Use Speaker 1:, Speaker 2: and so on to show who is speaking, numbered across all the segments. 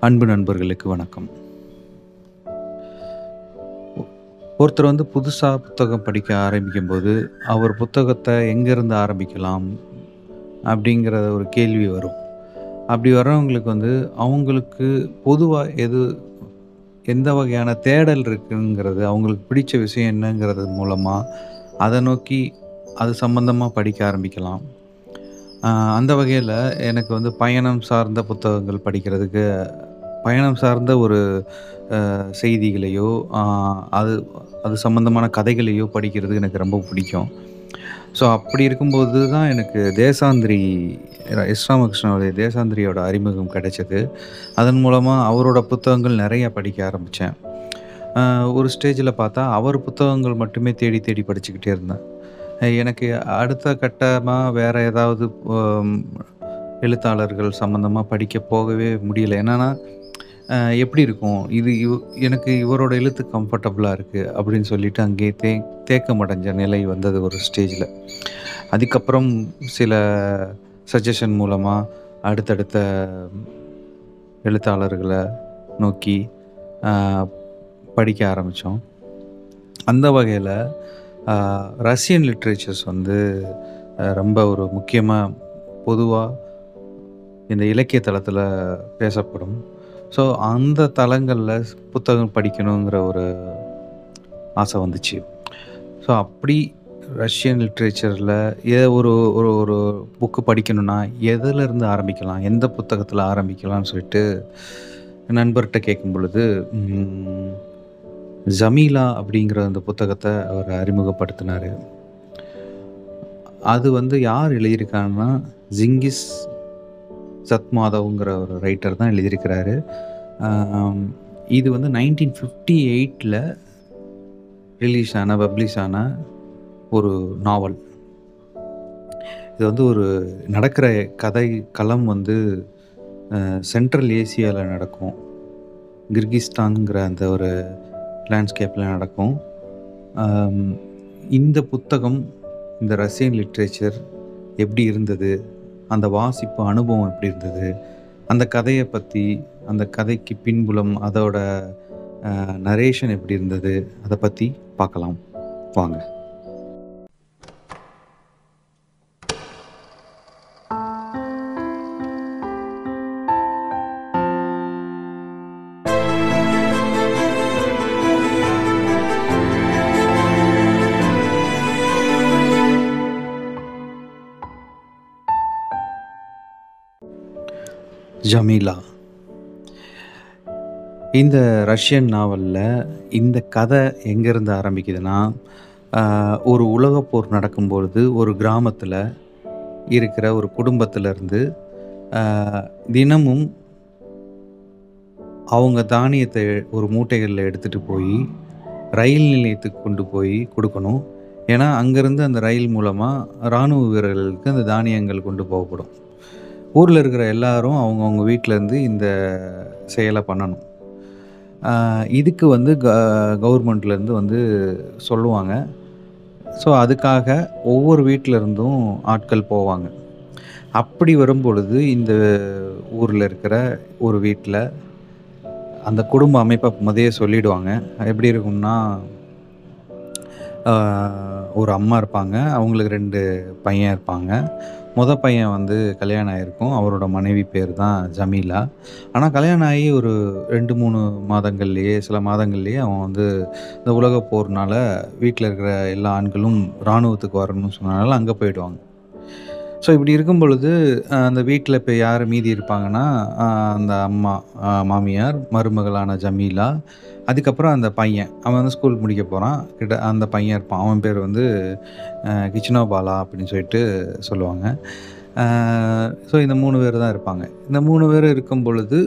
Speaker 1: அன்பு நண்பர்களுக்கு வணக்கம். ஒருத்தர் புதுசா புத்தகம் படிக்க ஆரம்பிக்கும்போது, அவர் புத்தகத்த எங்கேருந்து ஆரம்பிக்கலாம்? அப்படிங்கிற ஒரு கேள்வி வரும். அப்படி வர்றவங்களுக்கு அவங்களுக்கு பொதுவா எந்த வகையான தேடல் இருக்குங்கிறது, அவங்களுக்கு பிடிச்ச விஷயம் என்னங்கிறது மூலமா, அத நோக்கி அது சம்மந்தமா படிக்க ஆரம்பிக்கலாம். அ அந்த வகையில எனக்கு பயணம் சார்ந்த புத்தகங்கள் படிக்கிறதுக்கு பயணம் சார்ந்த ஒரு செய்திகளையோ, அ அது அது சம்மந்தமான கதைகளையோ படிக்கிறது எனக்கு ரொம்ப பிடிக்கும். ஸோ அப்படி இருக்கும்போது தான் எனக்கு தேசாந்திரி எஸ். ராமகிருஷ்ணனுடைய தேசாந்திரியோட அறிமுகம் கிடைச்சது. அதன் மூலமா அவரோட புத்தகங்கள் நெறைய படிக்க ஆரம்பிச்சேன். அ ஒரு ஸ்டேஜில பார்த்தா, அவர் புத்தகங்கள் மட்டுமே தேடி தேடி படிச்சுக்கிட்டே இருந்தேன். எனக்கு அடுத்த கட்டமா வேற ஏதாவது ம் எழுத்தாளர்கள் சம்மந்தமா படிக்க போகவே முடியல. என்னன்னா, எப்படி இருக்கும்? எனக்கு இவரோட எழுத்து கம்ஃபர்டபுளா இருக்கு அப்படின்னு சொல்லிட்டு அங்கேயே தேக்கம் அடைஞ்ச நிலை வந்தது ஒரு ஸ்டேஜ்ல. அதுக்கப்புறம் சில சஜஷன் மூலமா அடுத்தடுத்த எழுத்தாளர்கள நோக்கி அ படிக்க ஆரம்பிச்சோம். அந்த வகையில அ ரஷ்யன் லிட்ரேச்சர்ஸ் ரொம்ப ஒரு முக்கியமா பொதுவா இந்த இலக்கிய தளத்தில பேசப்படும். ஸோ அந்த தளங்கள்ல புத்தகம் படிக்கணுங்கிற ஒரு ஆசை வந்துச்சு. ஸோ அப்படி ரஷ்யன் லிட்ரேச்சர்ல ஒரு ஒரு ஒரு புக்கு படிக்கணும்னா, எதுலருந்து ஆரம்பிக்கலாம்? எந்த புத்தகத்தில ஆரம்பிக்கலாம்னு சொல்லிட்டு நண்பர்ட்ட கேட்கும் பொழுது, ம் ஜமீலா அப்படிங்கிற அந்த புத்தகத்த அவர் அறிமுகப்படுத்தினாரு. அது யார் எழுதியிருக்காங்கன்னா, ஜிங்கிஸ் சத்மாதவ்ங்கிற ஒரு ரைட்டர் தான் எழுதியிருக்கிறாரு. ஆம் இது 1958ல பப்ளிஷ் ஆன ஒரு நாவல். இது ஒரு நடக்கிற கதை களம் சென்ட்ரல் ஏசியால நடக்கும். கிர்கிஸ்தான்ங்கிற அந்த ஒரு லேண்ட்ஸ்கேப்ல நடக்கும். ஆம் இந்த புத்தகம், இந்த ரஷ்யன் லிட்ரேச்சர் எப்படி இருந்தது? அந்த வாசிப்பு அனுபவம் எப்படி இருந்தது? அந்த கதைய பத்தி, அந்த கதைக்கு பின்புலம், அதோட நரேஷன் எப்படி இருந்தது? அத பத்தி பார்க்கலாம். வாங்க. ஜமீலா. இந்த ரஷ்யன் நாவல்ல இந்த கதை எங்கேருந்து ஆரம்பிக்குதுன்னா, ஒரு உலகப் போர் நடக்கும்பொழுது ஒரு கிராமத்தில இருக்கிற ஒரு குடும்பத்திலருந்து அ தினமும் அவங்க தானியத்த ஒரு மூட்டைகள்ல எடுத்துட்டு போயி, ரயில் நிலையத்துக்கு கொண்டு போய் குடுக்கணும். ஏன்னா, அங்கருந்து அந்த ரயில் மூலமா ராணுவ வீரர்களுக்கு அந்த தானியங்கள் கொண்டு போகப்படும். ஊர்ல இருக்கிற எல்லாரும் அவங்கவங்க வீட்லருந்து இந்த செயல பண்ணணும். இதுக்கு கவர்மெண்ட்லேருந்து சொல்லுவாங்க. ஸோ, அதுக்காக ஒவ்வொரு வீட்ல இருந்தும் ஆட்கள் போவாங்க. அப்படி வரும்பொழுது இந்த ஊர்ல இருக்கிற ஒரு வீட்ல அந்த குடும்ப அமைப்ப முதயே சொல்லிடுவாங்க. எப்படி இருக்கும்னா, ஆ ஒரு அம்மா இருப்பாங்க. அவங்களுக்கு 2 பையன் இருப்பாங்க. பையன் கல்யாணம் ஆயிருக்கும். அவரோட மனைவி பேர் தான் ஜமீலா. ஆனா கல்யாணம் ஆகி ஒரு 2, 3 மாதங்கள்லயே சில மாதங்கள்லயே அவன் இந்த உலகப் போர்னால வீட்ல இருக்கிற எல்லா ஆண்களும் இராணுவத்துக்கு வரணும்னு சொன்னனால அங்க போயிடுவாங்க. ஸோ இப்படி இருக்கும் பொழுது அந்த வீட்ல இப்ப யாரு மீதி இருப்பாங்கன்னா, அ அந்த அம்மா, மாமியார், மருமகளான ஜமீலா, அதுக்கப்புறம் அந்த பையன். அவன் ஸ்கூல் முடிக்க போறான். அந்த பையன் இருப்பான். அவன் பேர் கிச்னோபாலா அப்படின்னு சொல்லிட்டு சொல்லுவாங்க. ஆ ஸோ இந்த 3 பேர் தான் இருப்பாங்க. இந்த 3 பேர் இருக்கும் பொழுது,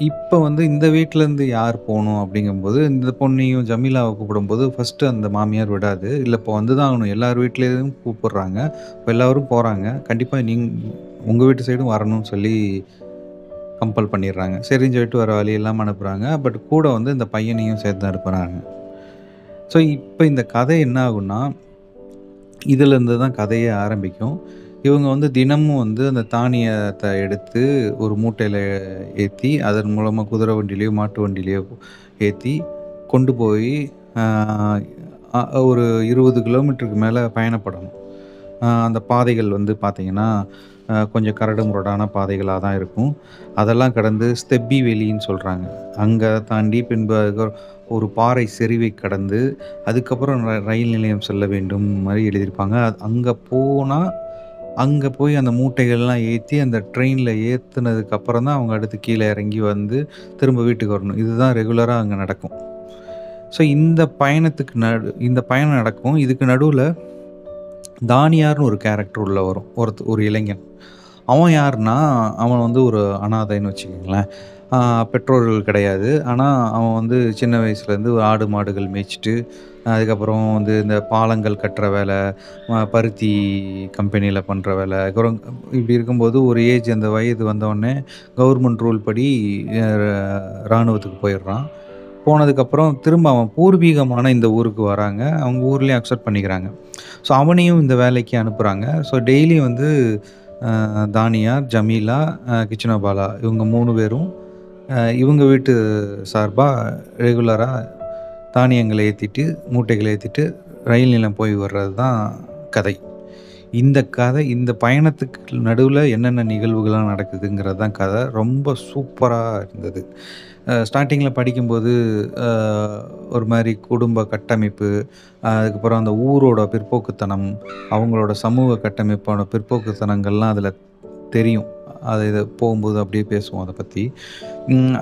Speaker 1: இப்ப இந்த வீட்லருந்து யார் போணும் அப்படிங்கும்போது, இந்த பொண்ணையும் ஜமீலாவ கூப்பிடும்போது, ஃபர்ஸ்ட்டு அந்த மாமியார் விடாது. இல்ல இப்போ தான் ஆகணும். எல்லார் வீட்லயும் கூப்பிடுறாங்க. இப்ப எல்லாரும் போறாங்க. கண்டிப்பா உங்க வீட்டு சைடும் வரணும்னு சொல்லி கம்பல் பண்ணிடுறாங்க. சரின்னு சொல்லிட்டு வேற வழி இல்லாம அனுப்புறாங்க. பட் கூட இந்த பையனையும் சேர்த்து அனுப்புறாங்க. ஸோ இப்ப இந்த கதை என்ன ஆகும்னா, இதிலேருந்து தான் கதையே ஆரம்பிக்கும். இவங்க வந்து தினமும் வந்து அந்த தானியத்த எடுத்து ஒரு மூட்டையில ஏத்தி, அதன் மூலமா குதிரை வண்டியிலயோ, மாட்டு வண்டியிலயோ ஏத்தி கொண்டு போய் ஆ அ ஒரு 20 கிலோமீட்டருக்கு மேல பயணப்படணும். அந்த பாதைகள் வந்து பார்த்தீங்கன்னா, கொஞ்சம் கரடு முரடான பாதைகளா தான் இருக்கும். அதெல்லாம் கடந்து ஸ்டெப்பி வேலின்னு சொல்றாங்க. அங்க தாண்டி பின்பு ஒரு பாறை சரிவை கடந்து, அதுக்கப்புறம் ரயில் நிலையம் செல்ல வேண்டும் மாரி எழுதியிருப்பாங்க. அங்க போனா, அங்க போய் அந்த மூட்டைகள்லாம் ஏத்தி, அந்த ட்ரெயின்ல ஏத்துனதுக்கு அப்புறம் தான் அவங்க அடுத்து கீழ இறங்கி வந்து, திரும்ப வீட்டுக்கு வரணும். இதுதான் ரெகுலரா அங்க நடக்கும். ஸோ இந்த பயணம் நடக்கும். இதுக்கு நடுவுல தானியார்ன்னு ஒரு கேரக்டர் உள்ள வரும். ஒரு இளைஞன். அவன் யாருன்னா, அவன் வந்து ஒரு அனாதைன்னு வச்சுக்கங்களேன். ஆ பெற்றோர்கள் கிடையாது. ஆனா, அவன் வந்து சின்ன வயசுலேருந்து ஆடு, மாடுகள் மேய்ச்சுட்டு, அதுக்கப்புறம் வந்து இந்த பாலங்கள் கட்டுற வேலை, பருத்தி கம்பெனியில பண்ற வேலை, அப்புறம் இப்படி இருக்கும்போது ஒரு அந்த வயது வந்தவுடனே கவர்மெண்ட் ரூல் படி அ ராணுவத்துக்கு போயிடுறான். போனதுக்கப்புறம் திரும்ப அவன் பூர்வீகமான இந்த ஊருக்கு வராங்க. அவங்க ஊர்லயும் அக்செப்ட் பண்ணிக்கிறாங்க. ஸோ அவனையும் இந்த வேலைக்கு அனுப்புறாங்க. ஸோ டெய்லியும் வந்து தானியா, ஜமீலா, கிச்சனபாலா இவங்க 3 பேரும் இவங்க வீட்டு சார்பா ரெகுலரா தானியங்கள ஏத்திட்டு, மூட்டைகள ஏத்திட்டு ரயில் நிலையம் போய் வர்றது தான் கதை. இந்த பயணத்துக்கு நடுவுல என்னென்ன நிகழ்வுகள்லாம் நடக்குதுங்கிறது தான் கதை. ரொம்ப சூப்பரா இருந்தது. ஸ்டார்ட்டிங்கில படிக்கும்போது அ ஒரு மாரி குடும்ப கட்டமைப்பு, அதுக்கப்புறம் அந்த ஊரோட பிற்போக்குத்தனம், அவங்களோட சமூக கட்டமைப்பான பிற்போக்குத்தனங்கள்லாம் அதில தெரியும். இத போகும்போது அப்படியே பேசுவோம் அத பத்தி.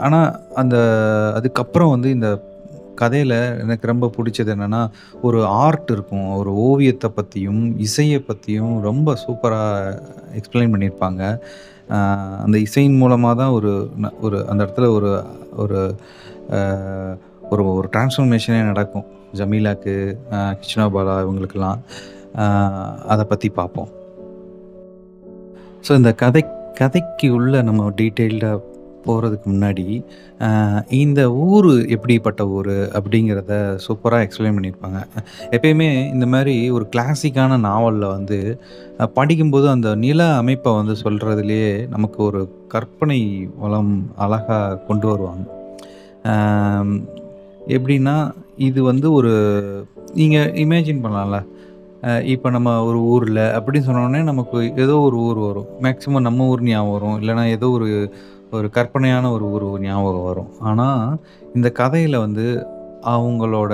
Speaker 1: ஆனா அந்த அதுக்கப்புறம் வந்து இந்த கதையில எனக்கு ரொம்ப புடிச்சது என்னன்னா, ஒரு ஆர்ட் இருக்கும். ஒரு ஓவியத்த பத்தியும், இசைய பத்தியும் ரொம்ப சூப்பரா எக்ஸ்ப்ளைன் பண்ணியிருப்பாங்க. அ அந்த இசையின் மூலமா தான் ஒரு அந்த இடத்துல ஒரு ஒரு அ ஒரு ஒரு டிரான்ஸ்ஃபர்மேஷனே நடக்கும். ஜமீலாக்கு, கிஷ்னா பாலா இவங்களுக்கெல்லாம். அ அத பத்தி பார்ப்போம். ஸோ இந்த கதைக்கு உள்ள நம்ம டீட்டெயில்டா போறதுக்கு முன்னாடி, அ இந்த ஊரு எப்படிப்பட்ட ஊரு அப்படிங்கிறத சூப்பரா எக்ஸ்பிளைன் பண்ணியிருப்பாங்க. எப்பயுமே இந்த மாரி ஒரு கிளாசிக்கான நாவல்ல வந்து படிக்கும்போது அந்த நில அமைப்ப வந்து சொல்றதிலேயே நமக்கு ஒரு கற்பனை வளம் அழகா கொண்டு வருவாங்க. அம் எப்படின்னா, இது வந்து நீங்க இமேஜின் பண்ணலாம்ல. இப்ப நம்ம ஒரு ஊர்ல அப்படின்னு சொன்னோனே நமக்கு ஏதோ ஒரு ஊர் வரும். மேக்ஸிமம் நம்ம ஊர் ஞாபகம் வரும். இல்லன்னா ஏதோ ஒரு ஒரு கற்பனையான ஒரு ஊர் ஞாபகம் வரும். ஆனா, இந்த கதையில வந்து அவங்களோட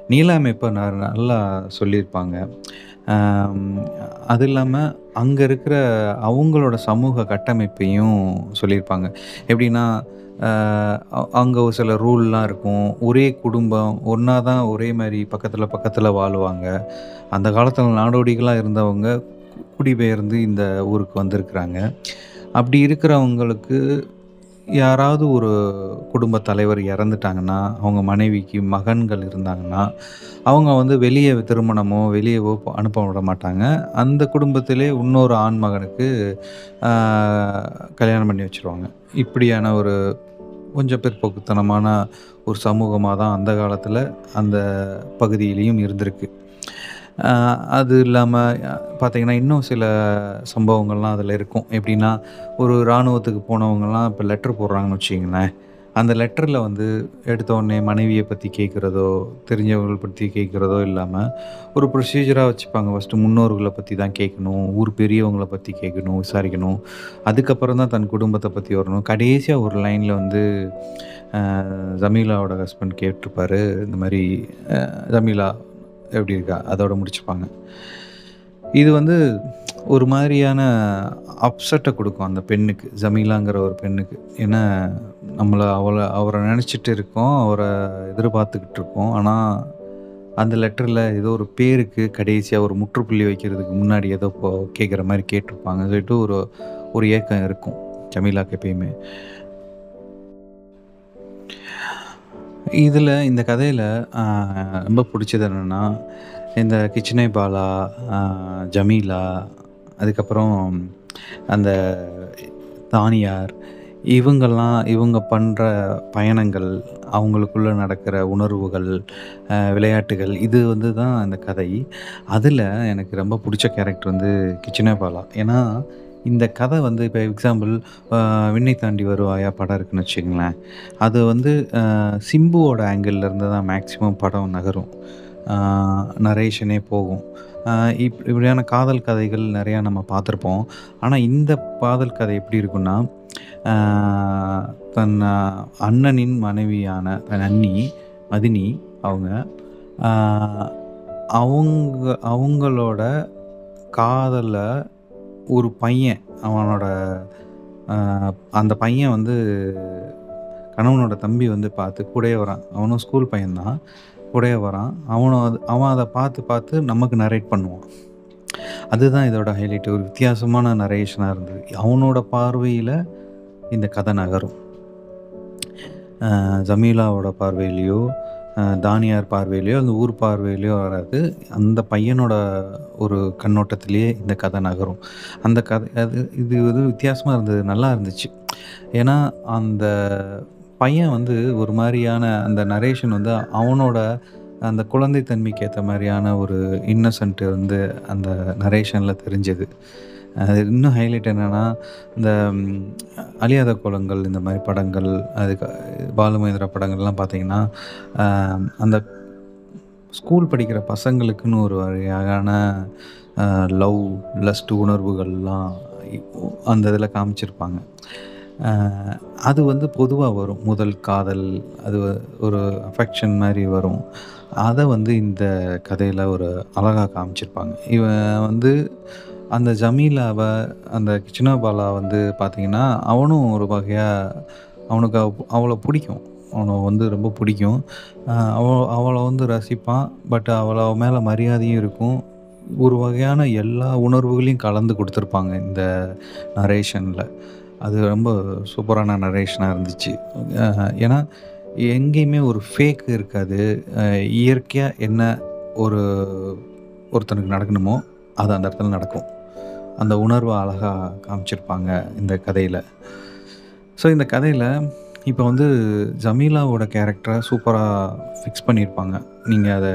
Speaker 1: நீள அமைப்ப நல்லா சொல்லியிருப்பாங்க. அம் அது இல்லாம அங்க இருக்கிற அவங்களோட சமூக கட்டமைப்பையும் சொல்லியிருப்பாங்க. எப்படின்னா, அ அங்க ஒரு சில ரூல்லாம் இருக்கும். ஒரே குடும்பம் ஒண்ணா தான் ஒரே மாரி பக்கத்துல, பக்கத்துல வாழுவாங்க. அந்த காலத்துல நாடோடிகளா இருந்தவங்க குடிபெயர்ந்து இந்த ஊருக்கு வந்திருக்கிறாங்க. அப்படி இருக்கிறவங்களுக்கு யாராவது ஒரு குடும்ப தலைவர் இறந்துட்டாங்கன்னா, அவங்க மனைவிக்கு மகன்கள் இருந்தாங்கன்னா, அவங்க வந்து வெளிய திருமணமோ, வெளியவோ அனுப்ப விட மாட்டாங்க. அந்த குடும்பத்திலே இன்னொரு ஆண் மகனுக்கு ஆ கல்யாணம் பண்ணி வச்சுருவாங்க. இப்படியான ஒரு கொஞ்சம் பிற்போக்குத்தனமான ஒரு சமூகமா தான் அந்த காலத்தில அந்த பகுதியிலயும் இருந்திருக்கு. அ அது இல்லாம பார்த்தீங்கன்னா, இன்னும் சில சம்பவங்கள்லாம் அதில இருக்கும். எப்படின்னா, ஒரு இராணுவத்துக்கு போனவங்கலாம் இப்ப லெட்டர் போடுறாங்கன்னு வச்சுக்கங்களேன். அந்த லெட்டர்ல வந்து எடுத்த உடனே மனைவிய பத்தி கேட்கிறதோ, தெரிஞ்சவங்கள பத்தி கேட்கிறதோ இல்லாம, ஒரு ப்ரொசீஜரா வச்சுப்பாங்க. ஃபர்ஸ்ட்டு முன்னோர்கள பத்தி தான் கேட்கணும். ஊர் பெரியவங்கள பத்தி கேட்கணும், விசாரிக்கணும். அதுக்கப்புறம் தான் தன் குடும்பத்த பத்தி வரணும். கடைசியா ஒரு லைன்ல வந்து ஜமீலாவோட ஹஸ்பண்ட் கேட்டிருப்பாரு. இந்த மாரி "ஜமீலா எப்படி இருக்கா?" அதோட முடிச்சுப்பாங்க. இது வந்து ஒரு மாதிரியான அப்செட்ட குடுக்கும் அந்த பெண்ணுக்கு. ஜமீலாங்கிற ஒரு பெண்ணுக்கு. ஏன்னா, அவர நெனச்சுட்டு இருக்கோம். அவர எதிர்பார்த்துக்கிட்டு இருக்கோம். ஆனா, அந்த லெட்டர்ல ஏதோ ஒரு பேருக்கு கடைசியா ஒரு முற்றுப்புள்ளி வைக்கிறதுக்கு முன்னாடி ஏதோ கேட்குற மாரி கேட்டிருப்பாங்க. சொல்லிட்டு ஒரு ஒரு ஏக்கம் இருக்கும். ஜமீலாக்கு எப்பயுமே. இந்த கதையில அ ரொம்ப புடிச்சது என்னன்னா, இந்த கிச்சனை பாலா, அ ஜமீலா, அதுக்கப்புறம் அந்த தானியார் இவங்க பண்ற பயணங்கள், அவங்களுக்குள்ள நடக்கிற உணர்வுகள், விளையாட்டுகள் இது வந்து தான் அந்த கதை. அதுல எனக்கு ரொம்ப புடிச்ச கேரக்டர் வந்து கிச்சினப்பாலா. ஏன்னா, இந்த கதை வந்து இப்ப எக்ஸாம்பிள் "விண்ணை தாண்டி வருவாயா" படம் இருக்குன்னு வச்சுக்கங்களேன். அது வந்து சிம்புவோட ஆங்கிள்ல இருந்து தான் மேக்ஸிமம் படம் நகரும். ஆ நரேஷனே போகும். அ இப்படியான காதல் கதைகள் நெறையா நம்ம பார்த்துருப்போம். ஆனா, இந்த காதல் கதை எப்படி இருக்கும்னா, ஆ தன் அண்ணனின் மனைவியான தன் அண்ணி, மதினி அவங்க. ஆ அவங்களோட காதல ஒரு பையன் அவனோட அ அந்த பையன் வந்து கணவனோட தம்பி வந்து பார்த்து கூடயே வரான். அவனும் ஸ்கூல் பையன் தான். கூடயே வரான். அவன் அத பார்த்து பார்த்து நமக்கு நரேட் பண்ணுவான். அதுதான் இதோட ஹைலைட். ஒரு வித்தியாசமான நரேஷனா இருந்தது. அவனோட பார்வையில இந்த கதை நகரும். ஜமீலாவோட பார்வையிலயோ, தானியார் பார்வையிலயோ, அந்த ஊர் பார்வையிலயோ வராது. அந்த பையனோட ஒரு கண்ணோட்டத்திலேயே இந்த கதை நகரும். அந்த கதை இது வந்து வித்தியாசமா இருந்தது. நல்லா இருந்துச்சு. ஏன்னா, அந்த பையன் வந்து ஒரு மாரியான அந்த நரேஷன் வந்து அவனோட அந்த குழந்தை தன்மைக்கு ஏத்த மாரியான ஒரு இன்னசென்ட் வந்து அந்த நரேஷன்ல தெரிஞ்சது. அது இன்னும் ஹைலைட் என்னன்னா, இந்த ம் அழியாத கோலங்கள் இந்த மாரி படங்கள், அதுக்கு பாலுமகேந்திரா படங்கள்லாம் பார்த்தீங்கன்னா, அ அந்த ஸ்கூல் படிக்கிற பசங்களுக்குன்னு ஒரு வகையான அ லவ், லஸ்ட் உணர்வுகள்லாம் இ அந்த இதில காமிச்சிருப்பாங்க. அ அது வந்து பொதுவா வரும். முதல் காதல், அது ஒரு அஃபெக்ஷன் மாரி வரும். அத வந்து இந்த கதையில ஒரு அழகா காமிச்சிருப்பாங்க. இவன் வந்து அந்த ஜமீலாவ, அந்த கிச்சுனாபாலா வந்து பார்த்தீங்கன்னா, அவனும் ஒரு வகையா அவனுக்கு அவள புடிக்கும். அவன வந்து ரொம்ப புடிக்கும். அ அவ அவள வந்து ரசிப்பான். பட் அவ மேல மரியாதையும் இருக்கும். ஒரு வகையான எல்லா உணர்வுகளையும் கலந்து குடுத்துருப்பாங்க இந்த நரேஷன்ல. அது ரொம்ப சூப்பரான நரேஷனா இருந்துச்சு. அ ஏன்னா, எங்கேயுமே ஒரு ஃபேக் இருக்காது. அ இயற்கையா என்ன ஒரு ஒருத்தனுக்கு நடக்கணுமோ, அது அந்த இடத்துல நடக்கும். அந்த உணர்வ அழகா காமிச்சிருப்பாங்க இந்த கதையில. ஸோ இந்த கதையில இப்ப வந்து ஜமீலாவோட கேரக்டர சூப்பரா ஃபிக்ஸ் பண்ணியிருப்பாங்க. நீங்க அத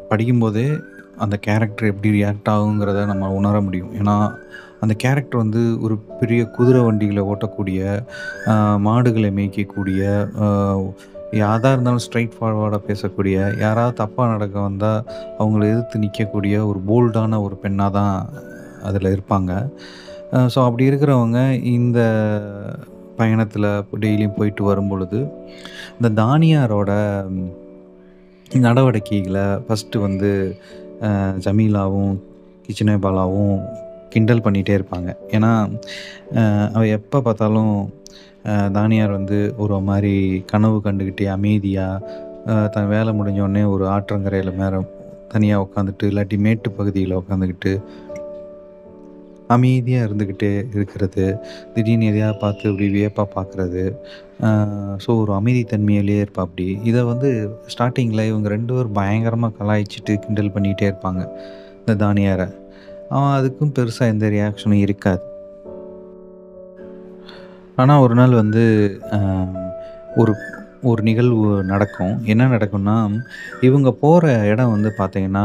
Speaker 1: படிக்கும்போதே அந்த கேரக்டர் எப்படி ரியாக்ட் ஆகுங்கிறத நம்ம உணர முடியும். ஏன்னா, அந்த கேரக்டர் வந்து ஒரு பெரிய குதிரை வண்டிகள ஓட்டக்கூடிய, அ மாடுகளை மேய்க்கக்கூடிய, அ யாரா இருந்தாலும் ஸ்ட்ரெய்ட் ஃபார்வர்டா பேசக்கூடிய, யாராவது தப்பா நடக்க வந்தா அவங்கள எதிர்த்து நிக்கக்கூடிய ஒரு போல்டான ஒரு பெண்ணா தான் அதில இருப்பாங்க. ஸோ அப்படி இருக்கிறவங்க இந்த பயணத்தில டெய்லியும் போயிட்டு வரும்பொழுது, இந்த தானியாரோட நடவடிக்கைகள ஃபர்ஸ்ட்டு வந்து ஜமீலாவும், கிச்சனேபாலாவும் கிண்டல் பண்ணிட்டே இருப்பாங்க. ஏன்னா, அவ எப்ப பார்த்தாலும் தானியார் வந்து ஒரு மாரி கனவு கண்டுகிட்டே அமைதியா, தன் வேலை முடிஞ்சோனே ஒரு ஆற்றங்கரையில மேல தனியா உட்காந்துட்டு, இல்லாட்டி மேட்டு பகுதியில உட்காந்துக்கிட்டு அமைதியா இருந்துகிட்டே இருக்கிறது. திடீர்னு எதையாவது பார்த்து இப்படி வியப்பா பார்க்குறது. ஆ ஸோ ஒரு அமைதி தன்மையிலேயே இருப்பாப்படி. இத வந்து ஸ்டார்ட்டிங்கில இவங்க 2 பேரும் பயங்கரமா கலாய்ச்சிட்டு, கிண்டல் பண்ணிட்டே இருப்பாங்க. இந்த தானியார. அவன் அதுக்கும் பெருசா எந்த ரியாக்ஷனும் இருக்காது. ஆனா ஒரு நாள் வந்து அ ஒரு ஒரு நிகழ்வு நடக்கும். என்ன நடக்கும்னா, இவங்க போற இடம் வந்து பார்த்தீங்கன்னா,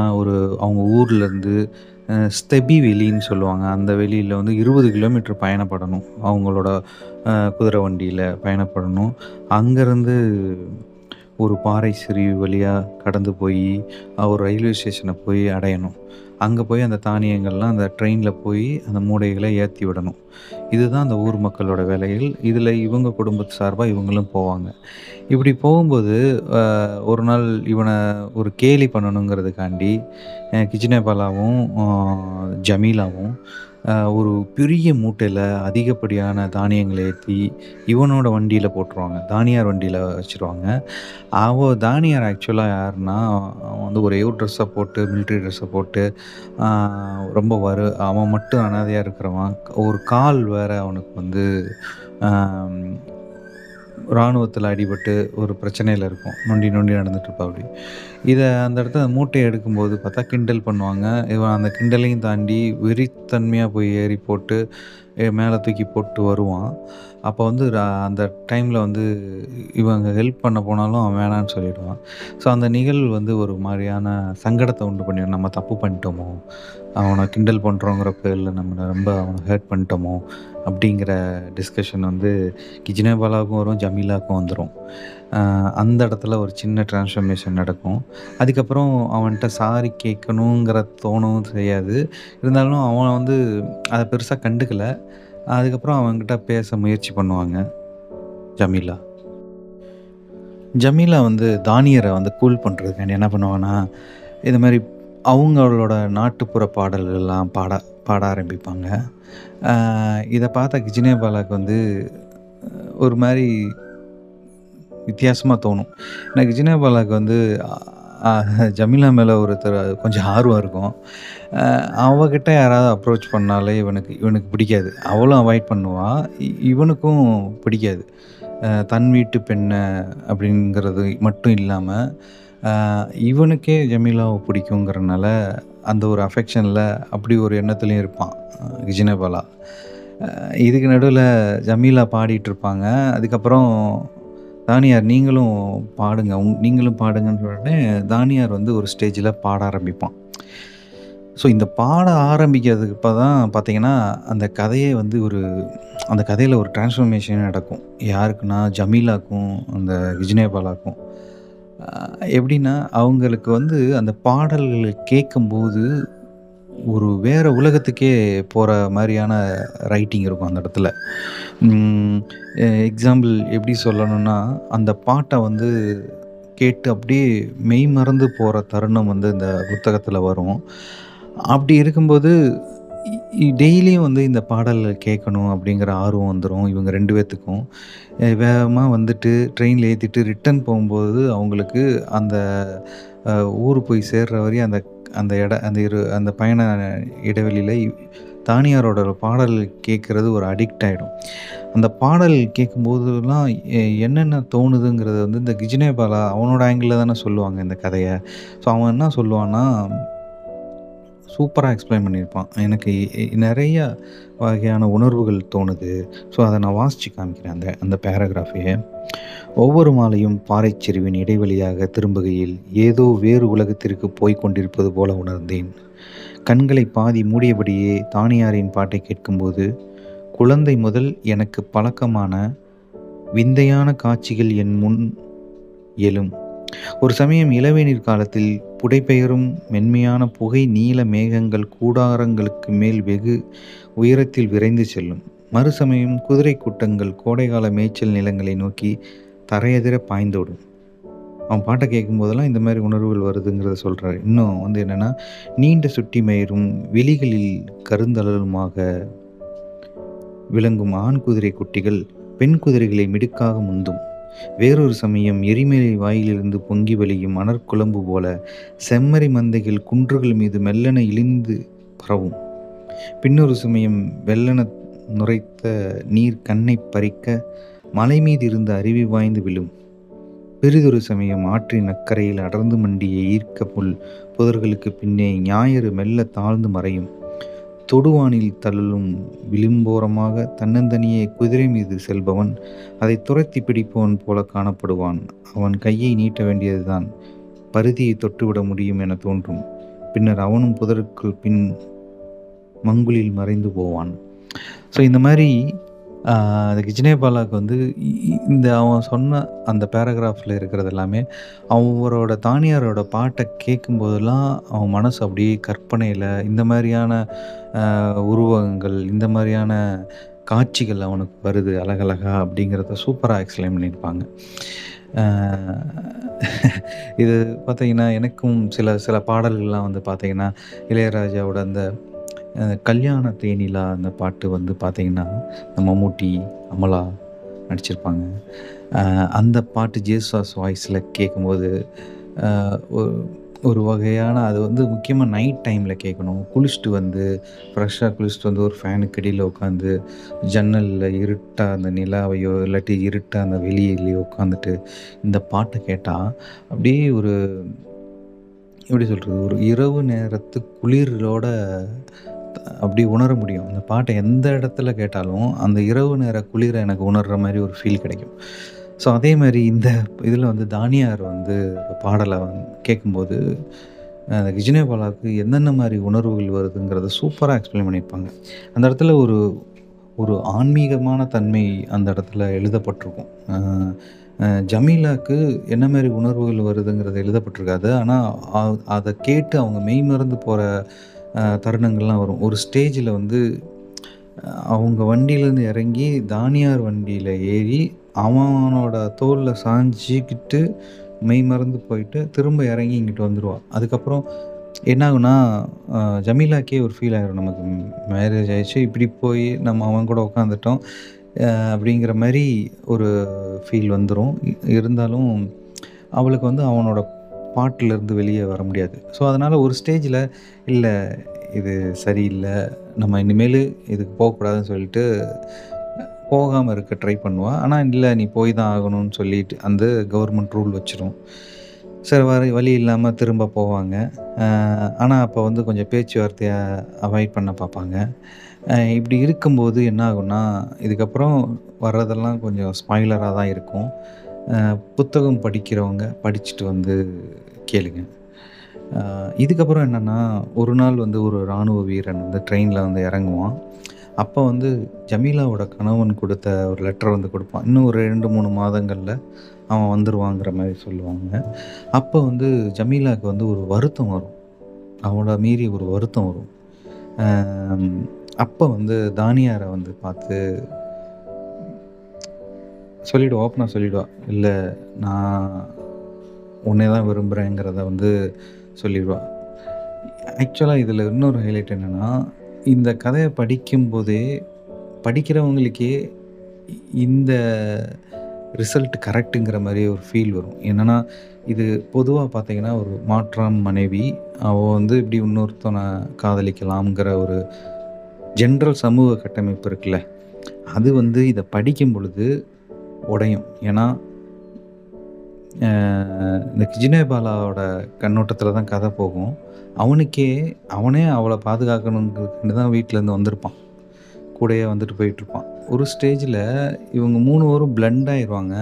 Speaker 1: அவங்க ஊர்லருந்து ஸ்தெபி வெளின்னு சொல்லுவாங்க. அந்த வெளியில வந்து 20 கிலோமீட்டர் பயணப்படணும். அவங்களோட குதிரை வண்டியில பயணப்படணும். அங்கருந்து ஒரு பாறை சரிவு வழியா கடந்து போயி, ஒரு ரயில்வே ஸ்டேஷன போய் அடையணும். அங்க போய் அந்த தானியங்கள்லாம் அந்த ட்ரெயின்ல போய் அந்த மூடைகள ஏத்தி விடணும். இதுதான் அந்த ஊர் மக்களோட வேலைகள். இதுல இவங்க குடும்பத்து சார்பா இவங்களும் போவாங்க. இப்படி போகும்போது, ஒரு நாள் இவன ஒரு கேலி பண்ணணுங்கிறதுக்காண்டி, கிச்சினேபாலாவும், ஜமீலாவும் ஒரு பெரிய மூட்டையில அதிகப்படியான தானியங்கள ஏத்தி, இவனோட வண்டியில போட்டுருவாங்க. தானியார் வண்டியில வச்சுருவாங்க. தானியார் ஆக்சுவலா யாருன்னா, அவன் வந்து ஒரே ஒரு ட்ரெஸ்ஸ போட்டு, மிலிட்டரி ட்ரெஸ்ஸ போட்டு, ஆ ரொம்ப அவன் மட்டும் அனாதையா இருக்கிறவன். ஒரு கால் வேற அவனுக்கு வந்து, ஆம் ராணுவத்தில அடிபட்டு ஒரு பிரச்சனையில இருக்கும். நொண்டி நொண்டி நடந்துட்டு இருப்பாப்படி. அந்த இடத்துல மூட்டைய எடுக்கும்போது பார்த்தா கிண்டல் பண்ணுவாங்க. இவன் அந்த கிண்டலையும் தாண்டி வெறித்தன்மையா போய் ஏறி போட்டு மேல தூக்கி போட்டு வருவான். அப்போ வந்து அந்த டைம்ல வந்து இவங்க ஹெல்ப் பண்ண போனாலும் அவன் வேணான்னு சொல்லிடுவான். ஸோ அந்த நிகழ்வு வந்து ஒரு மாரியான சங்கடத்த உண்டு பண்ணிரும். நம்ம தப்பு பண்ணிட்டோமோ! அவன கிண்டல் பண்றோங்கிற பேர்ல நம்ம ரொம்ப அவன ஹர்ட் பண்ணிட்டோமோ! அப்படிங்கிற டிஸ்கஷன் வந்து கிஜ்னே பாலாவுக்கும் வரும், ஜமீலாவுக்கும் வந்துரும். அ அந்த இடத்துல ஒரு சின்ன ட்ரான்ஸ்ஃபர்மேஷன் நடக்கும். அதுக்கப்புறம் அவன்ட்ட சாரி கேட்கணுங்கிற தோணவும் செய்யாது. இருந்தாலும் அவன் வந்து அத பெருசா கண்டுக்கல. அதுக்கப்புறம் அவன்கிட்ட பேச முயற்சி பண்ணுவாங்க, ஜமீலா. ஜமீலா வந்து தானியர வந்து கூல் பண்றதுக்காண்டி என்ன பண்ணுவாங்கன்னா, இது மாரி அவங்களோட நாட்டுப்புற பாடல்கள்லாம் பாட பாட ஆரம்பிப்பாங்க. அ இத பார்த்த கிஜ்னே பாலாக்கு வந்து ஒரு மாரி வித்தியாசமா தோணும். எனக்கு கிஜ்னே பாலாக்கு வந்து அ ஜமீலா மேல கொஞ்சம் ஆர்வம் இருக்கும். அ அவகிட்ட யாராவது அப்ரோச் பண்ணாலே இவனுக்கு இவனுக்கு பிடிக்காது. அவளும் அவாய்ட் பண்ணுவா. இவனுக்கும் பிடிக்காது. தன் வீட்டு பெண்ண அப்படிங்கிறது மட்டும் இல்லாம, அ இவனுக்கே ஜமீலாவ பிடிக்குங்கிறனால, அந்த ஒரு அஃபெக்ஷன்ல அப்படி ஒரு எண்ணத்திலயும் இருப்பான் விஜயனபாலா. அ இதுக்கு நடுவுல ஜமீலா பாடிட்டுருப்பாங்க. அதுக்கப்புறம் தானியார் நீங்களும் பாடுங்கன்னு உடனே தானியார் வந்து ஒரு ஸ்டேஜ்ல பாட ஆரம்பிப்பான். ஸோ இந்த பாட ஆரம்பிக்கிறதுக்கு இப்ப தான் பார்த்தீங்கன்னா, அந்த கதையில ஒரு டிரான்ஸ்ஃபர்மேஷனே நடக்கும். யாருக்குன்னா, ஜமீலாக்கும், அந்த விஜ்னேபாலாக்கும். அ எப்படின்னா, அவங்களுக்கு வந்து அந்த பாடல்கள கேட்கும்போது, ஒரு வேற உலகத்துக்கே போற மாரியான ரைட்டிங் இருக்கும் அந்த இடத்துல. ம் எக்ஸாம்பிள் எப்படி சொல்லணும்னா, அந்த பாட்ட வந்து கேட்டு அப்படியே மெய்மறந்து போற தருணம் வந்து இந்த புத்தகத்துல வரும். அப்படி இருக்கும்போது, இ இ டெய்லியும் வந்து இந்த பாடல்கள் கேட்கணும் அப்படிங்கிற ஆர்வம் வந்துரும் இவங்க 2 பேத்துக்கும். வேகமா வந்துட்டு ட்ரெயின்ல ஏத்திட்டு ரிட்டர்ன் போம்போது அவங்களுக்கு அந்த அ ஊரு போய் சேர்ற வரையும் அந்த அந்த எட அந்த இரு அந்த பயண இடைவெளியில தானியாரோட பாடல் கேட்கறது ஒரு அடிக்ட் ஆயிடும். அந்த பாடல் கேட்கும்போதெல்லாம் என்னென்ன தோணுதுங்கிறத வந்து இந்த கிஜ்னே பாலா அவனோட ஆங்கிள்ல தானே சொல்லுவாங்க இந்த கதைய. ஸோ அவன் என்ன சொல்லுவான்னா சூப்பரா எக்ஸ்ப்ளைன் பண்ணியிருப்பான். எனக்கு நெறைய வகையான உணர்வுகள் தோணுது. ஸோ, அத நான் வாசிச்சு காமிக்கிறேன் அந்த அந்த பேராகிராஃபயே. ஒவ்வொரு மாலையும் பாறைச் சரிவின் இடைவழியாக திரும்புகையில், ஏதோ வேறு உலகத்திற்கு போய்க் கொண்டிருப்பது போல உணர்ந்தேன். கண்களை பாதி மூடியபடியே தானியாரின் பாட்டைக் கேட்கும்போது, குழந்தை முதல் எனக்கு பழக்கமான விந்தையான காட்சிகள் என் முன் எழும். ஒரு சமயம் இளவேனிற் காலத்தில் புடைபெயரும் மென்மையான புகை நீல மேகங்கள் கூடாரங்களுக்கு மேல் வெகு உயரத்தில் விரைந்து செல்லும். மறுசமயம் குதிரை கூட்டங்கள் கோடைகால மேய்ச்சல் நிலங்களை நோக்கி தரையெதிர பாய்ந்தோடும். அவன் பாட்ட கேட்கும்போதெல்லாம் இந்த மாரி உணர்வுகள் வருதுங்கிறத சொல்றாரு. இன்னும் வந்து என்னன்னா, நீண்ட சுட்டி மயிரும் விழிகளில் கருந்தழலுமாக விளங்கும் ஆண் குதிரை குட்டிகள் பெண் குதிரைகளை மிடுக்காக முந்தும். வேறொரு சமயம் எரிமலை வாயிலிருந்து பொங்கி வழியும் மணற்குழம்பு போல செம்மறி மந்தைகள் குன்றுகள் மீது மெல்லென இழிந்து பரவும். பின்னொரு சமயம் வெள்ளென நுரைத்த நீர் கண்ணைப் பறிக்க மலை மீது இருந்த அருவி வாய்ந்து விழும். பெரிதொரு சமயம் ஆற்றின் அக்கரையில் அடர்ந்து மண்டிய ஈர்க்க புல் புதர்களுக்கு பின்னே ஞாயிறு மெல்ல தாழ்ந்து மறையும். தொடுவானில் தள்ளும் விளிம்போரமாக தன்னந்தனியே குதிரை மீது செல்பவன் அதை துரத்தி பிடிப்பவன் போல காணப்படுவான். அவன் கையை நீட்ட வேண்டியதுதான், பரிதியை தொட்டுவிட முடியும் என தோன்றும். பின்னர் அவனும் புதருக்குள் பின் மங்குலில் மறைந்து போவான். ஸோ இந்த மாரி அந்த கிஜ்னே பாலாக்கு வந்து அவன் சொன்ன அந்த பேராகிராஃப்ல இருக்கிறது எல்லாமே, அவரோட தானியாரோட பாட்ட கேட்கும்போதெல்லாம் அவன் மனசு அப்படியே கற்பனையில இந்த மாரியான உருவகங்கள், இந்த மாரியான காட்சிகள் அவனுக்கு வருது அழகழகா அப்படிங்கிறத சூப்பரா எக்ஸ்பிளைன் பண்ணியிருப்பாங்க. அ இது பார்த்தீங்கன்னா, எனக்கும் சில சில பாடல்கள்லாம் வந்து பார்த்தீங்கன்னா, இளையராஜாவோட அந்த கல்யாண தேனிலா அந்த பாட்டு வந்து பார்த்தீங்கன்னா, இந்த மம்முட்டி, அமலா நடிச்சிருப்பாங்க. அந்த பாட்டு ஜேசுதாஸ் வாய்ஸ்ல கேட்கும்போது, அ ஒரு ஒரு வகையான அது வந்து முக்கியமா நைட் டைம்ல கேட்கணும். ஃப்ரெஷ்ஷா குளிச்சுட்டு வந்து ஒரு ஃபேனுக்கு அடியில உட்காந்து, ஜன்னல்ல இருட்டா அந்த நிலாவையோ, இல்லாட்டி இருட்டா அந்த வெளியிலயோ உட்காந்துட்டு, இந்த பாட்ட கேட்டா, அப்படியே ஒரு எப்படி சொல்றது? ஒரு இரவு நேரத்து குளிரோட அப்படி உணர முடியும். அந்த பாட்ட எந்த இடத்துல கேட்டாலும், அந்த இரவு நேர குளிர எனக்கு உணர்ற மாரி ஒரு ஃபீல் கிடைக்கும். ஸோ அதே மாரி இந்த இதில வந்து தானியார் வந்து பாடல கேட்கும்போது, விஜய் பாலாவுக்கு என்னென்ன மாரி உணர்வுகள் வருதுங்கிறத சூப்பரா எக்ஸ்பிளைன் பண்ணியிருப்பாங்க. அந்த இடத்துல ஒரு ஒரு ஆன்மீகமான தன்மை அந்த இடத்துல எழுதப்பட்டிருக்கும். அ ஜமீலாக்கு என்ன மாரி உணர்வுகள் வருதுங்கிறது எழுதப்பட்டிருக்காது. ஆனா, அ அத கேட்டு அவங்க மெய்மறந்து போற தருணங்கள்லாம் வரும். ஒரு ஸ்டேஜில வந்து அவங்க வண்டியிலேருந்து இறங்கி, தானியார் வண்டியில ஏறி, அவனோட தோள்ல சாஞ்சுக்கிட்டு, மெய்மறந்து போயிட்டு, திரும்ப இறங்கி இங்கிட்டு வந்துருவா. அதுக்கப்புறம் என்ன ஆகும்னா, அ ஜமீலாக்கே ஒரு ஃபீல் ஆயிரும். நமக்கு மேரேஜ் ஆயிடுச்சு. இப்படி போய் நம்ம அவன் கூட உட்காந்துட்டோம். அப்படிங்கிற மாரி ஒரு ஃபீல் வந்துரும். இருந்தாலும் அவளுக்கு வந்து அவனோட பாட்டுலருந்து வெளிய வர முடியாது. ஸோ, அதனால ஒரு ஸ்டேஜில இல்ல இது சரியில்ல. நம்ம இனிமேலு இதுக்கு போக்கூடாதுன்னு சொல்லிட்டு போகாம இருக்க ட்ரை பண்ணுவா. ஆனா, இல்ல நீ போய் தான் ஆகணும்னு சொல்லிட்டு அந்த கவர்மெண்ட் ரூல் வச்சுரும். சரி வழி இல்லாம திரும்ப போவாங்க. ஆனா, அப்போ வந்து கொஞ்சம் பேச்சுவார்த்தைய அவாய்ட் பண்ண பார்ப்பாங்க. இப்படி இருக்கும்போது என்ன ஆகும்னா, இதுக்கப்புறம் வர்றதெல்லாம் கொஞ்சம் ஸ்பாய்லரா தான் இருக்கும். அ புத்தகம் படிக்கிறவங்க படிச்சுட்டு வந்து கேளுங்க. அ இதுக்கப்புறம் என்னன்னா, ஒரு நாள் வந்து ஒரு ராணுவ வீரன் வந்து ட்ரெயின்ல வந்து இறங்குவான். அப்ப வந்து ஜமீலாவோட கணவன் குடுத்த ஒரு லெட்டர் வந்து குடுப்பான். இன்னும் ஒரு 2, 3 மாதங்கள்ல அவன் வந்துருவாங்கிற மாரி சொல்லுவாங்க. அப்ப வந்து ஜமீலாக்கு வந்து ஒரு வருத்தம் வரும். அவள மீறி ஒரு வருத்தம் வரும். அம் அப்ப வந்து தானியார வந்து பார்த்து சொல்லிடுவா. ஓப்பனா சொல்லிடுவா. "இல்ல நான் உன்னைய தான் விரும்புறேங்கிறத" வந்து சொல்லிருவா. ஆக்சுவலா இதில இன்னொரு ஹைலைட் என்னன்னா, இந்த கதைய படிக்கும்போதே படிக்கிறவங்களுக்கே இந்த ரிசல்ட் கரெக்ட்டுங்கிற மாரி ஒரு ஃபீல் வரும். என்னன்னா, இது பொதுவா பார்த்தீங்கன்னா, ஒரு மாற்றான் மனைவி. அவ வந்து இப்படி இன்னொருத்தன காதலிக்கலாம்ங்கிற ஒரு ஜென்ரல் சமூக கட்டமைப்பு இருக்குல்ல. அது வந்து இத படிக்கும் பொழுது உடையும். ஏன்னா, அ இந்த கிஜினேபாலாவோட கண்ணோட்டத்தில தான் கதை போகும். அவனுக்கே அவனே அவள பாதுகாக்கணுங்கிறதுக்காண்டி தான் வீட்லருந்து வந்திருப்பான். கூடயே வந்துட்டு போயிட்டுருப்பான். ஒரு ஸ்டேஜில இவங்க 3 பேரும் பிளெண்ட் ஆயிருவாங்க.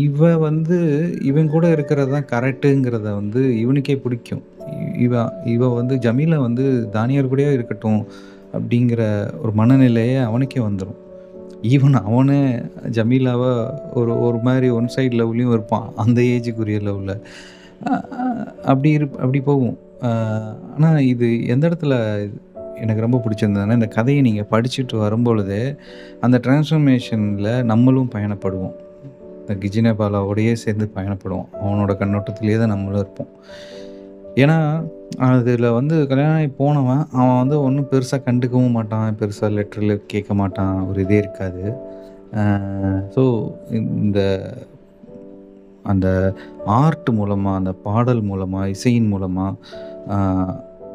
Speaker 1: இவ வந்து இவன் கூட இருக்கிறது தான் கரெக்ட்டுங்கிறத வந்து இவனுக்கே பிடிக்கும். இவ இவ வந்து ஜமீலா வந்து தானியார் கூடயே இருக்கட்டும் அப்படிங்கிற ஒரு மனநிலையே அவனுக்கே வந்துரும். அவனே ஜமீலாவ ஒரு ஒரு மாரி ஒன் சைட் லவ்லயும் இருப்பான். அந்த ஏஜுக்குரிய லவ்ல. அ அ அப்படி போகும். அ ஆனா இது எந்த இடத்துல எனக்கு ரொம்ப பிடிச்சிருந்ததுன்னா, இந்த கதைய நீங்க படிச்சுட்டு வரும்பொழுதே, அந்த டிரான்ஸ்ஃபர்மேஷன்ல நம்மளும் பயணப்படுவோம். இந்த கிஜினபாலாவோடயே சேர்ந்து பயணப்படுவோம். அவனோட கண்ணோட்டத்திலேயே தான் நம்மளும் இருப்போம். ஏன்னா, அதில வந்து கல்யாணம் ஆகி போனவன், அவன் வந்து ஒண்ணும் பெருசா கண்டுக்கவும் மாட்டான். பெருசா லெட்டர்ல கேட்க மாட்டான். ஒரு இதே இருக்காது. அ ஸோ இந்த அந்த ஆர்ட் மூலமா, அந்த பாடல் மூலமா, இசையின் மூலமா, அ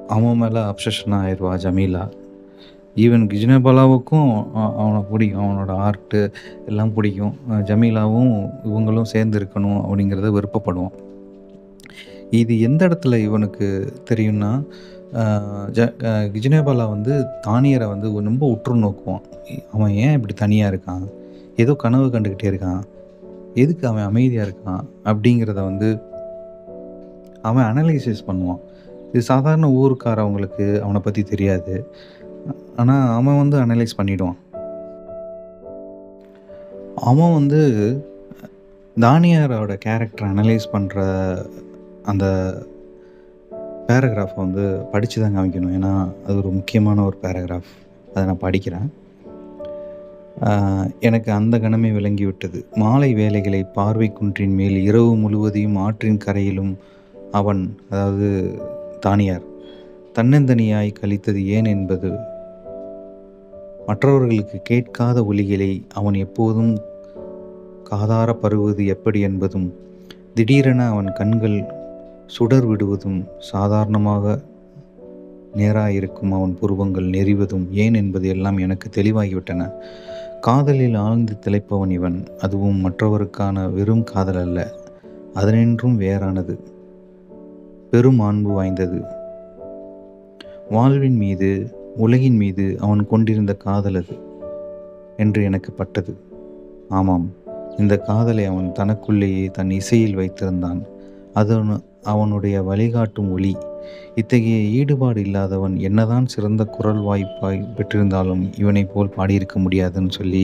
Speaker 1: அவன் மேல அப்சஷனா ஆயிருவா ஜமீலா. ஈவன் கிஜ்னபாலாவுக்கும் அவன பிடிக்கும். அவனோட ஆர்ட்டு எல்லாம் பிடிக்கும். ஜமீலாவும் இவங்களும் சேர்ந்து இருக்கணும் அப்படிங்கிறத விருப்பப்படுவான். இது எந்த இடத்துல இவனுக்கு தெரியும்னா, அ ஜ கிஜ்னபாலா வந்து தானியர வந்து ரொம்ப உற்று நோக்குவான். அவன் ஏன் இப்படி தனியா இருக்கான்? ஏதோ கனவு கண்டுகிட்டே இருக்கான். எதுக்கு அவன் அமைதியா இருக்கான்? அப்படிங்கிறத வந்து அவன் அனலைசிஸ் பண்ணுவான். இது சாதாரண ஊர்க்காரவங்களுக்கு அவன பத்தி தெரியாது. ஆனா, அவன் வந்து அனலைஸ் பண்ணிடுவான். அவன் வந்து தானியாரோட கேரக்டர அனலைஸ் பண்ற அந்த பேராகிராஃப வந்து படிச்சு தான் காமிக்கணும். ஏன்னா, அது ஒரு முக்கியமான ஒரு பேராகிராஃப். அத நான் படிக்கிறேன். எனக்கு அந்த கணமே விளங்கிவிட்டது. மாலை வேளைகளை பார்வை குன்றின் மேல் இரவு முழுவதையும் ஆற்றின் கரையிலும் அவன், அதாவது தானியார், தன்னந்தனியாய் கழித்தது ஏன் என்பது, மற்றவர்களுக்கு கேட்காத ஒலிகளை அவன் எப்போதும் காதார பருகுவது எப்படி என்பதும், திடீரென அவன் கண்கள் சுடர் விடுவதும், சாதாரணமாக நேராயிருக்கும் அவன் புருவங்கள் நெறிவதும் ஏன் என்பது எல்லாம் எனக்கு தெளிவாகிவிட்டன. காதலில் ஆழ்ந்து திளைப்பவன் இவன். அதுவும் மற்றவருக்கான வெறும் காதல் அல்ல. அதனின்றும் வேறானது. பெரும் மாண்பு வாய்ந்தது. வாழ்வின் மீது, உலகின் மீது அவன் கொண்டிருந்த காதல் அது என்று எனக்கு பட்டது. ஆமாம், இந்த காதலை அவன் தனக்குள்ளேயே தன் இசையில் வைத்திருந்தான். அது அவனுடைய வழிகாட்டும் ஒளி. இத்தகைய ஈடுபாடு இல்லாதவன் என்னதான் சிறந்த குரல் வாய்ப்பாய் பெற்றிருந்தாலும் இவனைப் போல் பாடியிருக்க முடியாதுன்னு சொல்லி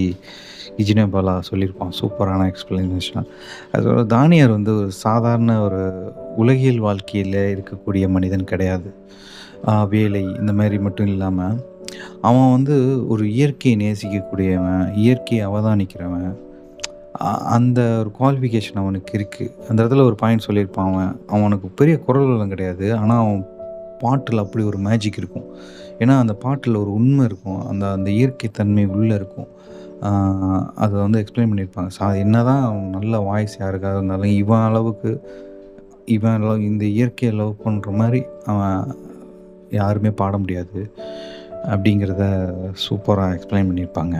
Speaker 1: இஜினபாலா சொல்லியிருப்பான். சூப்பரான எக்ஸ்பிளனேஷன். அதோட தானியார் வந்து ஒரு சாதாரண ஒரு உலகியல் வாழ்க்கையில் இருக்கக்கூடிய மனிதன் கிடையாது. வேலை இந்த மாதிரி மட்டும் இல்லாமல் அவன் வந்து ஒரு இயற்கையை நேசிக்கக்கூடியவன், இயற்கையை அவதானிக்கிறவன். அந்த ஒரு குவாலிஃபிகேஷன் அவனுக்கு இருக்குது. அந்த இடத்துல ஒரு பாயிண்ட் சொல்லியிருப்பான். அவனுக்கு பெரிய குரல் வளம் கிடையாது. ஆனால் அவன் பாட்டில் அப்படி ஒரு மேஜிக் இருக்கும். ஏன்னா அந்த பாட்டில் ஒரு உண்மை இருக்கும். அந்த அந்த இயற்கை தன்மை உள்ளே இருக்கும். அதை வந்து எக்ஸ்பிளைன் பண்ணியிருப்பாங்க. என்னதான் அவன் நல்ல வாய்ஸ் யாருக்காக இருந்தாலும் இவன் இந்த இயற்கையை லவ் பண்ணுற மாதிரி அவன் யாருமே பாட முடியாது அப்படிங்கிறத சூப்பராக எக்ஸ்பிளைன் பண்ணியிருப்பாங்க.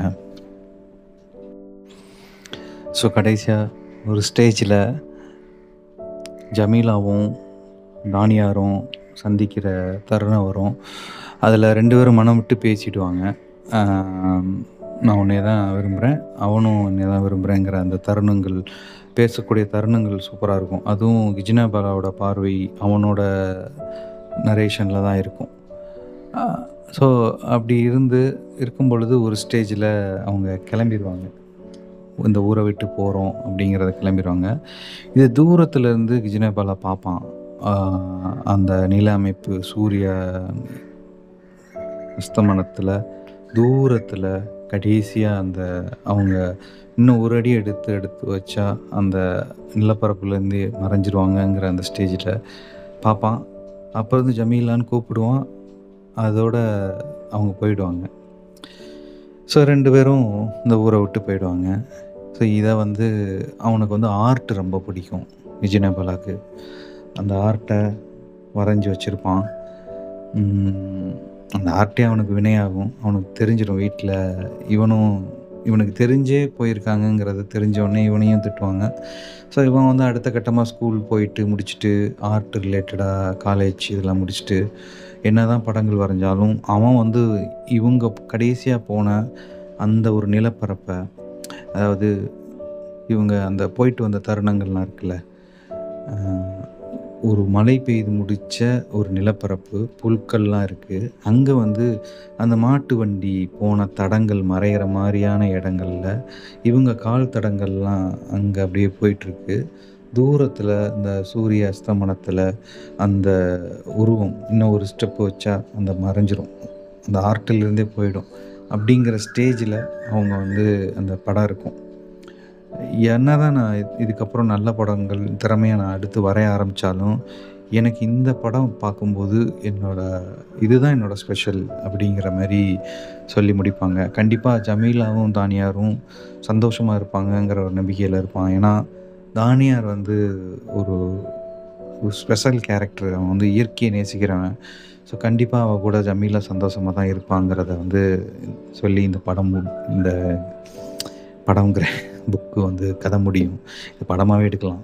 Speaker 1: ஸோ கடைசியாக ஒரு ஸ்டேஜில் ஜமீலாவும் தானியாரும் சந்திக்கிற தருணம் வரும். அதில் 2 பேரும் மனம் விட்டு பேசிடுவாங்க. நான் உன்னை தான் விரும்புகிறேன், அவனும் உன்னை தான் விரும்புகிறேங்கிற அந்த தருணங்கள், பேசக்கூடிய தருணங்கள் சூப்பராக இருக்கும். அதுவும் இஜினபாலாவோட பார்வை அவனோட நரேஷனில் தான் இருக்கும். ஸோ அப்படி இருக்கும் பொழுது ஒரு ஸ்டேஜில் அவங்க கிளம்பிடுவாங்க. இந்த ஊரை விட்டு போகிறோம் அப்படிங்கிறத கிளம்பிடுவாங்க. இது தூரத்துலேருந்து இஜினபாலா பார்ப்பான். அந்த நில அமைப்பு, சூரிய அஸ்தமனத்தில் தூரத்தில் கடைசியாக அந்த அவங்க இன்னும் ஒரு அடி எடுத்து வச்சா அந்த நிலப்பரப்புலேருந்து மறைஞ்சிருவாங்கங்கிற அந்த ஸ்டேஜில் பார்ப்பான். அப்போ வந்து ஜமீலான்னு கூப்பிடுவான். அதோட அவங்க போயிடுவாங்க. ஸோ 2 பேரும் இந்த ஊரை விட்டு போயிடுவாங்க. ஸோ இதை வந்து அவனுக்கு வந்து ஆர்ட் ரொம்ப பிடிக்கும் இஜினபாலாக்கு. அந்த ஆர்ட்டை வரைஞ்சி வச்சுருப்பான். அந்த ஆர்ட்டே அவனுக்கு வினையாகும். அவனுக்கு தெரிஞ்சிடும் வீட்டில் இவனுக்கு தெரிஞ்சே போயிருக்காங்கங்கிறத தெரிஞ்சவொடனே இவனையும் திட்டுவாங்க. ஸோ இவன் வந்து அடுத்த கட்டமாக ஸ்கூல் போயிட்டு முடிச்சுட்டு ஆர்ட் ரிலேட்டடாக காலேஜ் இதெல்லாம் முடிச்சுட்டு என்ன தான் படங்கள் வரைஞ்சாலும் அவன் வந்து இவங்க கடைசியாக போன அந்த ஒரு நிலப்பரப்பை, அதாவது இவங்க அந்த போயிட்டு வந்த தருணங்கள்லாம் இருக்குல்ல, ஒரு மழை பெய்து முடித்த ஒரு நிலப்பரப்பு, புல்கள்லாம் இருக்குது. அங்கே வந்து அந்த மாட்டு வண்டி போன தடங்கள் மறைகிற மாதிரியான இடங்களில் இவங்க கால் தடங்கள்லாம் அங்கே அப்படியே போயிட்டுருக்கு. தூரத்தில் இந்த சூரிய அஸ்தமனத்தில் அந்த உருவம் இன்னும் ஒரு ஸ்டெப்பு வச்சா அந்த மறைஞ்சிரும், அந்த ஆர்ட்டிலிருந்தே போயிடும். அப்படிங்கிற ஸ்டேஜில் அவங்க வந்து அந்த படம் இருக்கும். என்ன தான் நான் இதுக்கப்புறம் நல்ல படங்கள் திறமையாக நான் அடுத்து வரைய ஆரம்பித்தாலும் எனக்கு இந்த படம் பார்க்கும்போது இதுதான் என்னோடய ஸ்பெஷல் அப்படிங்கிற மாதிரி சொல்லி முடிப்பாங்க. கண்டிப்பாக ஜமீலாவும் தானியாரும் சந்தோஷமாக இருப்பாங்கங்கிற ஒரு நம்பிக்கையில் இருப்பான். ஏன்னா தானியார் வந்து ஒரு ஸ்பெஷல் கேரக்டர். அவன் வந்து இயற்கையை நேசிக்கிறவன். ஸோ கண்டிப்பாக அவள் கூட ஜமீலா சந்தோஷமாக தான் இருப்பாங்கிறத வந்து சொல்லி இந்த படம்ங்கிற புக்கு வந்து கதை முடியும். இது படமாகவே எடுக்கலாம்.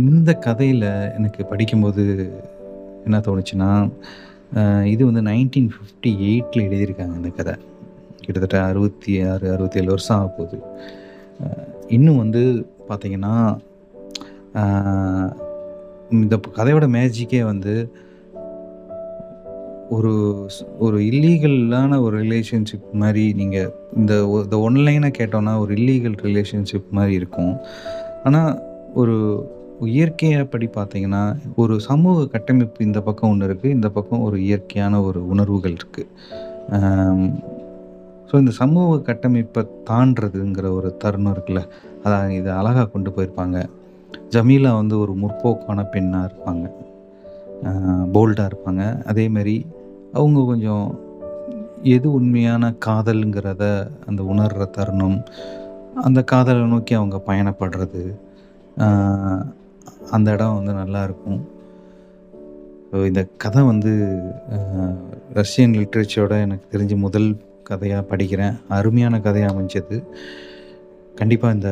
Speaker 1: இந்த கதையில் எனக்கு படிக்கும்போது என்ன தோணுச்சுன்னா, இது வந்து 1958 எழுதியிருக்காங்க இந்த கதை. கிட்டத்தட்ட 66, 67 வருஷம் ஆக போகுது. இன்னும் வந்து பார்த்திங்கன்னா இந்த கதையோட மேஜிக்கே வந்து ஒரு இல்லீகலான ஒரு ரிலேஷன்ஷிப் மாதிரி. நீங்கள் இந்த ஒன்லைனை கேட்டோன்னா ஒரு இல்லீகல் ரிலேஷன்ஷிப் மாதிரி இருக்கும். ஆனால் ஒரு இயற்கையாக படி பார்த்தீங்கன்னா ஒரு சமூக கட்டமைப்பு இந்த பக்கம் ஒன்று இருக்குது, இந்த பக்கம் ஒரு இயற்கையான ஒரு உணர்வுகள் இருக்குது. ஸோ இந்த சமூக கட்டமைப்பை தாண்டுறதுங்கிற ஒரு தருணம் இருக்குல்ல, அதான் இதை அழகாக கொண்டு போயிருப்பாங்க. ஜமீலா வந்து ஒரு முற்போக்கான பெண்ணாக இருப்பாங்க, போல்டாக இருப்பாங்க. அதேமாரி அவங்க கொஞ்சம் எது உண்மையான காதலுங்கிறத அந்த உணர்கிற தருணம், அந்த காதலை நோக்கி அவங்க பயணப்படுறது, அந்த இடம் வந்து நல்லாயிருக்கும். ஸோ இந்த கதை வந்து ரஷ்யன் லிட்ரேச்சரோட எனக்கு தெரிஞ்ச முதல் கதையாக படிக்கிறேன். அருமையான கதையாக அமைஞ்சது. கண்டிப்பாக இந்த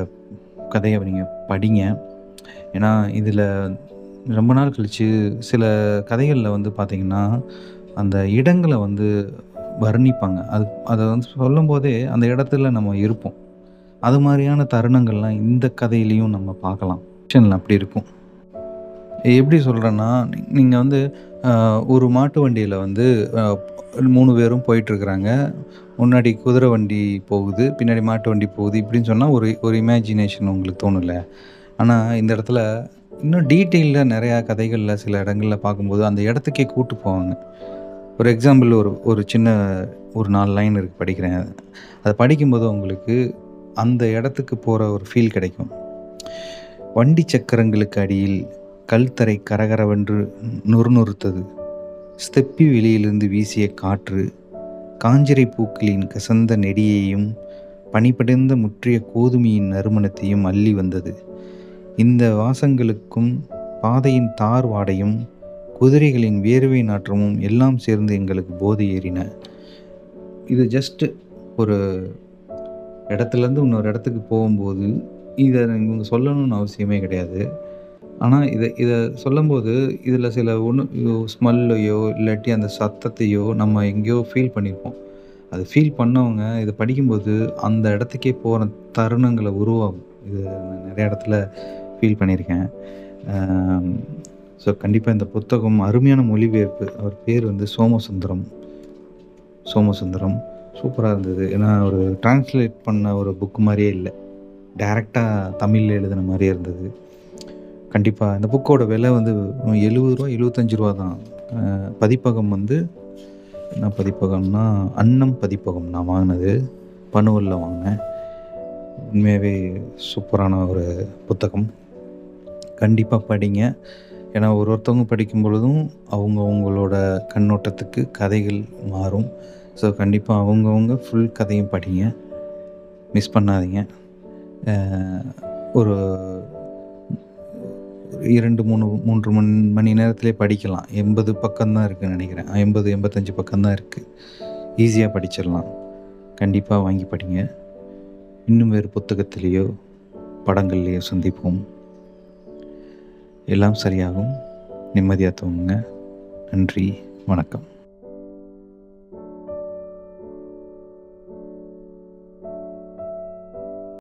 Speaker 1: கதையை நீங்கள் படிங்க. ஏன்னா, இதில ரொம்ப நாள் கழிச்சு சில கதைகள்ல வந்து பார்த்தீங்கன்னா, அந்த இடங்கள வந்து வர்ணிப்பாங்க. அத வந்து சொல்லும்போதே அந்த இடத்துல நம்ம இருப்போம். அது மாரியான தருணங்கள்லாம் இந்த கதையிலயும் நம்ம பார்க்கலாம். ஃபிக்ஷன்ல அப்படி இருக்கும். எப்படி சொல்றேன்னா, நீங்க வந்து ஒரு மாட்டு வண்டியில வந்து அ 3 பேரும் போயிட்டுருக்குறாங்க. முன்னாடி குதிரை வண்டி போகுது, பின்னாடி மாட்டு வண்டி போகுது. இப்படின்னு சொன்னா ஒரு ஒரு இமேஜினேஷன் உங்களுக்கு தோணும்ல. ஆனா இந்த இடத்துல இன்னும் டீட்டெயில்டா நெறையா கதைகள்ல சில இடங்கள்ல பார்க்கும்போது, அந்த இடத்துக்கே கூட்டு போவாங்க. ஒரு எக்ஸாம்பிள் ஒரு ஒரு சின்ன ஒரு 4 லைன் இருக்கு படிக்கிறேன். அத படிக்கும்போது உங்களுக்கு அந்த இடத்துக்கு போற ஒரு ஃபீல் கிடைக்கும். வண்டி சக்கரங்களுக்கு அடியில் கல்தரை கரகரவென்று நுறுநுறுத்தது. ஸ்தெப்பி வெளியிலிருந்து வீசிய காற்று, காஞ்சரை பூக்களின் கசந்த நெடியையும், பனிபடர்ந்த முற்றிய கோதுமையின் நறுமணத்தையும் அள்ளி வந்தது. இந்த வாசங்களுக்கும், பாதையின் தார் வாடையும், குதிரைகளின் வேர்வை நாற்றமும் எல்லாம் சேர்ந்து எங்களுக்கு போதை ஏறின. இது ஜஸ்ட் ஒரு இடத்துலேருந்து இன்னொரு இடத்துக்கு போகும்போது, இத இவங்க சொல்லணும்னு அவசியமே கிடையாது. ஆனா, இத இத சொல்லும்போது, இதில சில ஸ்மெல்லையோ, இல்லாட்டி அந்த சத்தத்தையோ நம்ம எங்கேயோ ஃபீல் பண்ணியிருப்போம். அது ஃபீல் பண்ணவங்க இத படிக்கும்போது, அந்த இடத்துக்கே போற தருணங்கள உருவாகும். இது நான் நெறைய இடத்துல ஃபீல் பண்ணியிருக்கேன். அம் ஸோ கண்டிப்பா இந்த புத்தகம் அருமையான மொழிபெயர்ப்பு. அவர் பேர் வந்து சோமசுந்தரம். சோமசுந்தரம். சூப்பரா இருந்தது. ஏன்னா, ஒரு டிரான்ஸ்லேட் பண்ண ஒரு புக் மாரியே இல்ல. டைரக்ட்டா தமிழ்ல எழுதுன மாரியே இருந்தது. கண்டிப்பா இந்த புக்கோட விலை வந்து ரூ. 70 ரூ. 75 தான். பதிப்பகம் வந்து என்ன பதிப்பகம்னா, அன்னம் பதிப்பகம் நான் வாங்குனது. பனுவல்ல வாங்குனேன். உண்மையாவே சூப்பரான ஒரு புத்தகம். கண்டிப்பா படிங்க. ஏன்னா ஒருத்தவங்க படிக்கும் பொழுதும் அவங்களோட கண்ணோட்டத்துக்கு கதைகள் மாறும். ஸோ கண்டிப்பா அவங்கவங்க ஃபுல் கதையும் படிங்க. மிஸ் பண்ணாதீங்க. அ ஒரு 2, 3 மணி நேரத்திலே படிக்கலாம். 80 பக்கம் தான் இருக்குன்னு நெனைக்கிறேன். 80, 85 பக்கம் தான் இருக்கு. ஈஸியா படிச்சிடலாம். கண்டிப்பா வாங்கி படிங்க. இன்னும் வேறு புத்தகத்திலேயோ, படங்கள்லயோ சந்திப்போம். எல்லாம் சரியாகும். நிம்மதியா தூங்குங்க. நன்றி. வணக்கம்.